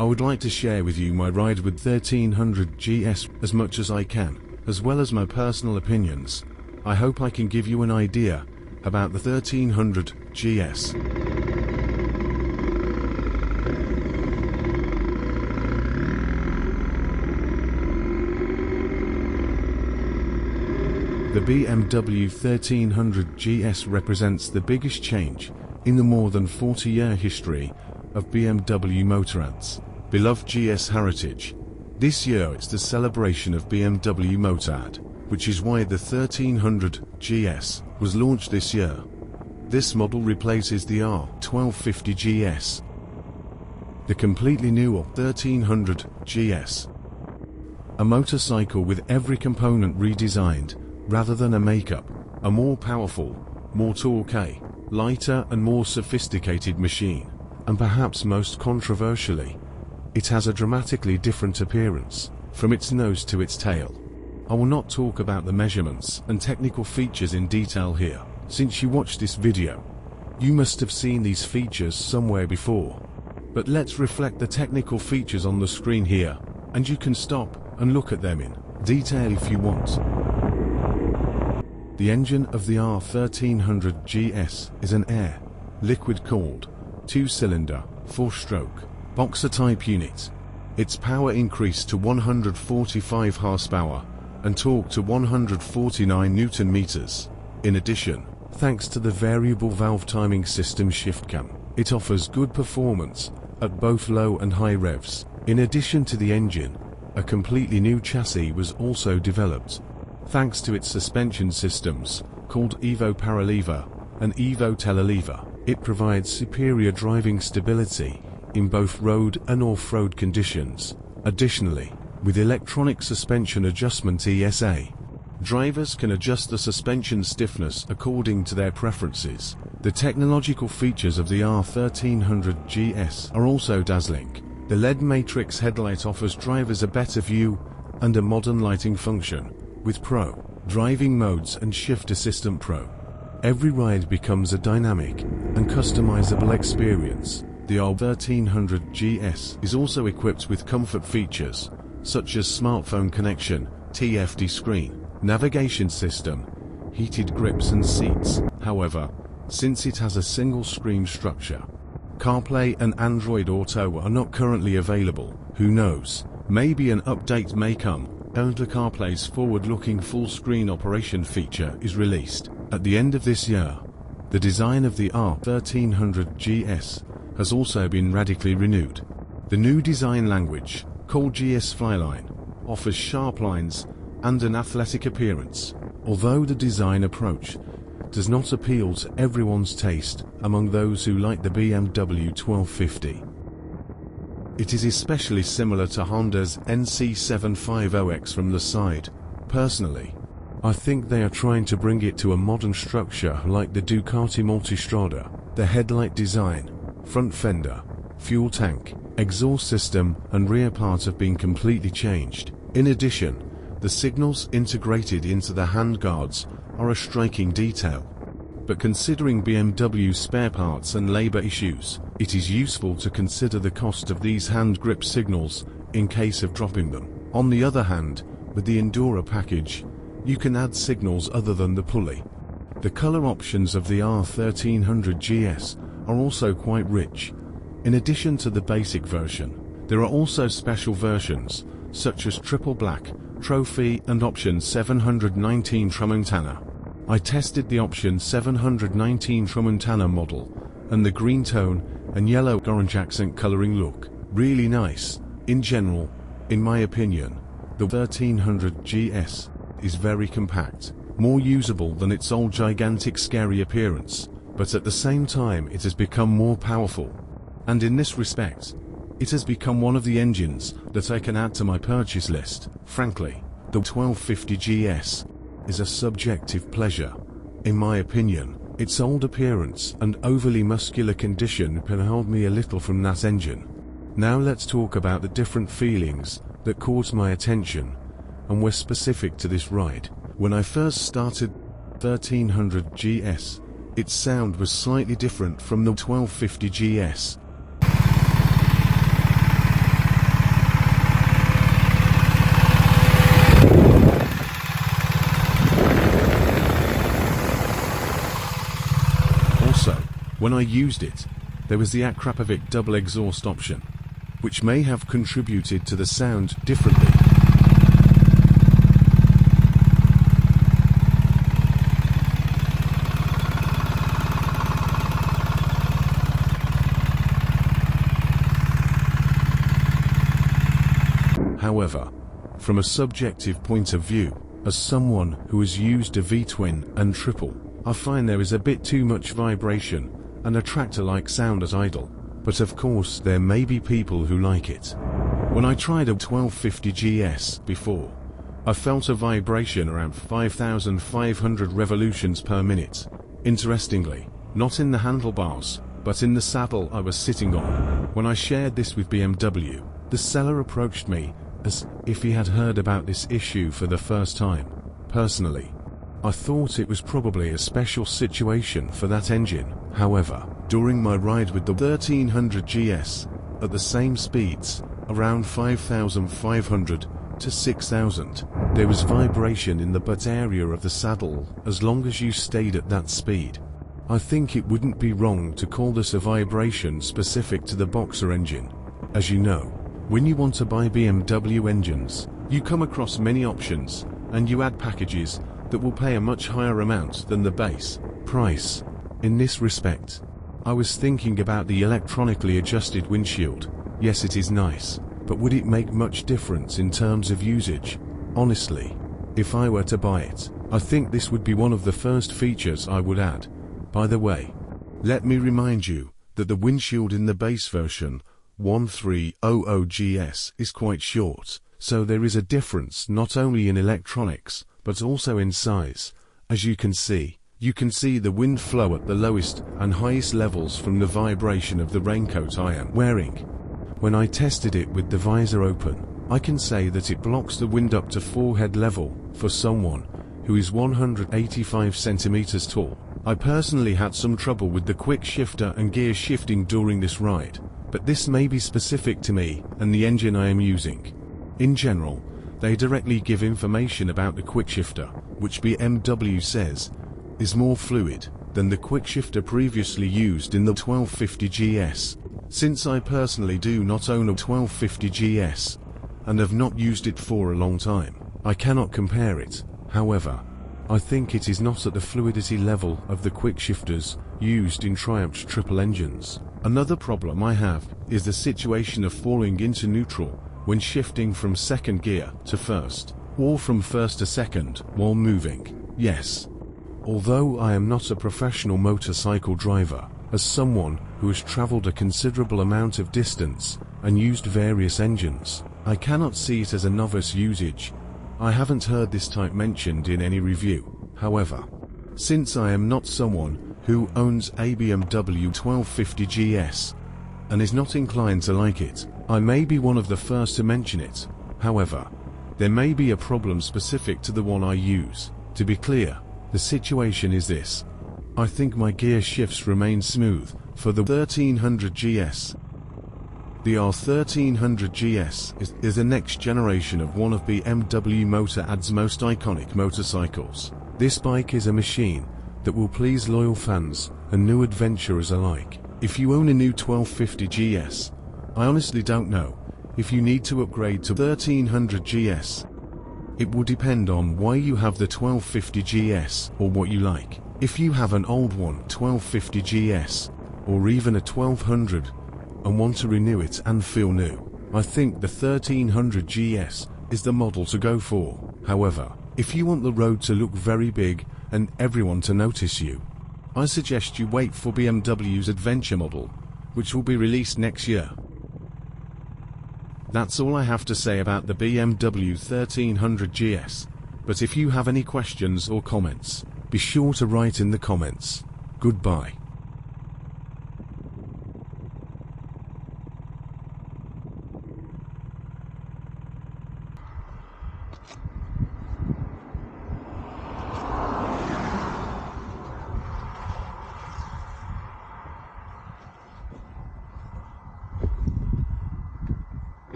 I would like to share with you my ride with 1300 GS as much as I can, as well as my personal opinions. I hope I can give you an idea about the 1300 GS. The BMW 1300 GS represents the biggest change in the more than 40-year history of BMW Motorrad's beloved GS heritage. This year it's the celebration of BMW Motorrad, which is why the 1300 GS was launched this year. This model replaces the R1250 GS, the completely new 1300 GS. A motorcycle with every component redesigned, rather than a makeup, a more powerful, more torquey, lighter and more sophisticated machine, and perhaps most controversially, it has a dramatically different appearance, from its nose to its tail. I will not talk about the measurements and technical features in detail here. Since you watched this video, you must have seen these features somewhere before. But let's reflect the technical features on the screen here, and you can stop and look at them in detail if you want. The engine of the R1300 GS is an air, liquid-cooled, 2-cylinder, 4-stroke, boxer-type unit. Its power increased to 145 horsepower and torque to 149 Newton meters. In addition, thanks to the variable valve timing system shift cam, it offers good performance at both low and high revs. In addition to the engine, a completely new chassis was also developed. Thanks to its suspension systems, called Evo Paralever and Evo Telelever, it provides superior driving stability in both road and off-road conditions. Additionally, with electronic suspension adjustment ESA, drivers can adjust the suspension stiffness according to their preferences. The technological features of the R1300 GS are also dazzling. The LED matrix headlight offers drivers a better view and a modern lighting function. With Pro driving modes and Shift Assistant Pro, every ride becomes a dynamic and customizable experience. The R1300 GS is also equipped with comfort features such as smartphone connection, TFT screen, navigation system, heated grips and seats. However, since it has a single screen structure, CarPlay and Android Auto are not currently available. Who knows, maybe an update may come. Only CarPlay's forward-looking full-screen operation feature is released at the end of this year. The design of the R1300 GS has also been radically renewed. The new design language, called GS Flyline, offers sharp lines and an athletic appearance. Although the design approach does not appeal to everyone's taste among those who like the BMW 1250, it is especially similar to Honda's NC750X from the side. Personally, I think they are trying to bring it to a modern structure like the Ducati Multistrada. The headlight design, front fender, fuel tank, exhaust system and rear part have been completely changed. In addition, the signals integrated into the handguards are a striking detail. But considering BMW's spare parts and labor issues, it is useful to consider the cost of these hand grip signals in case of dropping them. On the other hand, with the Endura package, you can add signals other than the pulley. The color options of the R1300 GS are also quite rich. In addition to the basic version, there are also special versions, such as Triple Black, Trophy and Option 719 Tramontana. I tested the Option 719 Tramontana model, and the green tone and yellow orange accent coloring look really nice. In general, in my opinion, the 1300 GS is very compact, more usable than its old gigantic scary appearance, but at the same time it has become more powerful. And in this respect, it has become one of the engines that I can add to my purchase list. Frankly, the 1250 GS is a subjective pleasure. In my opinion, its old appearance and overly muscular condition can hold me a little from that engine. Now let's talk about the different feelings that caught my attention and were specific to this ride. When I first started 1300 GS, its sound was slightly different from the 1250 GS. When I used it, there was the Akrapovic double exhaust option, which may have contributed to the sound differently. However, from a subjective point of view, as someone who has used a V-twin and triple, I find there is a bit too much vibration and a tractor-like sound at idle, but of course there may be people who like it. When I tried a 1250 GS before, I felt a vibration around 5,500 revolutions per minute. Interestingly, not in the handlebars, but in the saddle I was sitting on. When I shared this with BMW, the seller approached me as if he had heard about this issue for the first time. Personally, I thought it was probably a special situation for that engine. However, during my ride with the 1300 GS, at the same speeds, around 5,500 to 6,000, there was vibration in the butt area of the saddle as long as you stayed at that speed. I think it wouldn't be wrong to call this a vibration specific to the Boxer engine. As you know, when you want to buy BMW engines, you come across many options, and you add packages that will pay a much higher amount than the base price. In this respect, I was thinking about the electronically adjusted windshield. Yes, it is nice, but would it make much difference in terms of usage? Honestly, if I were to buy it, I think this would be one of the first features I would add. By the way, let me remind you that the windshield in the base version 1300 GS is quite short, so there is a difference not only in electronics, but also in size. As you can see the wind flow at the lowest and highest levels from the vibration of the raincoat I am wearing. When I tested it with the visor open, I can say that it blocks the wind up to forehead level for someone who is 185 centimeters tall. I personally had some trouble with the quick shifter and gear shifting during this ride, but this may be specific to me and the engine I am using. In general, they directly give information about the quick shifter, which BMW says is more fluid than the quick shifter previously used in the 1250 GS. Since I personally do not own a 1250 GS and have not used it for a long time, I cannot compare it. However, I think it is not at the fluidity level of the quick shifters used in Triumph's triple engines. Another problem I have is the situation of falling into neutral when shifting from second gear to first, or from first to second while moving. Yes, although I am not a professional motorcycle driver, as someone who has traveled a considerable amount of distance and used various engines, I cannot see it as a novice usage. I haven't heard this type mentioned in any review. However, since I am not someone who owns a BMW 1250 GS and is not inclined to like it, I may be one of the first to mention it. However, there may be a problem specific to the one I use. To be clear, the situation is this. I think my gear shifts remain smooth for the 1300 GS. The R1300 GS is the next generation of one of BMW Motorrad's most iconic motorcycles. This bike is a machine that will please loyal fans and new adventurers alike. If you own a new 1250 GS, I honestly don't know if you need to upgrade to 1300 GS. It will depend on why you have the 1250 GS or what you like. If you have an old one, 1250 GS, or even a 1200, and want to renew it and feel new, I think the 1300 GS is the model to go for. However, if you want the road to look very big and everyone to notice you, I suggest you wait for BMW's Adventure model, which will be released next year. That's all I have to say about the BMW 1300 GS, but if you have any questions or comments, be sure to write in the comments. Goodbye.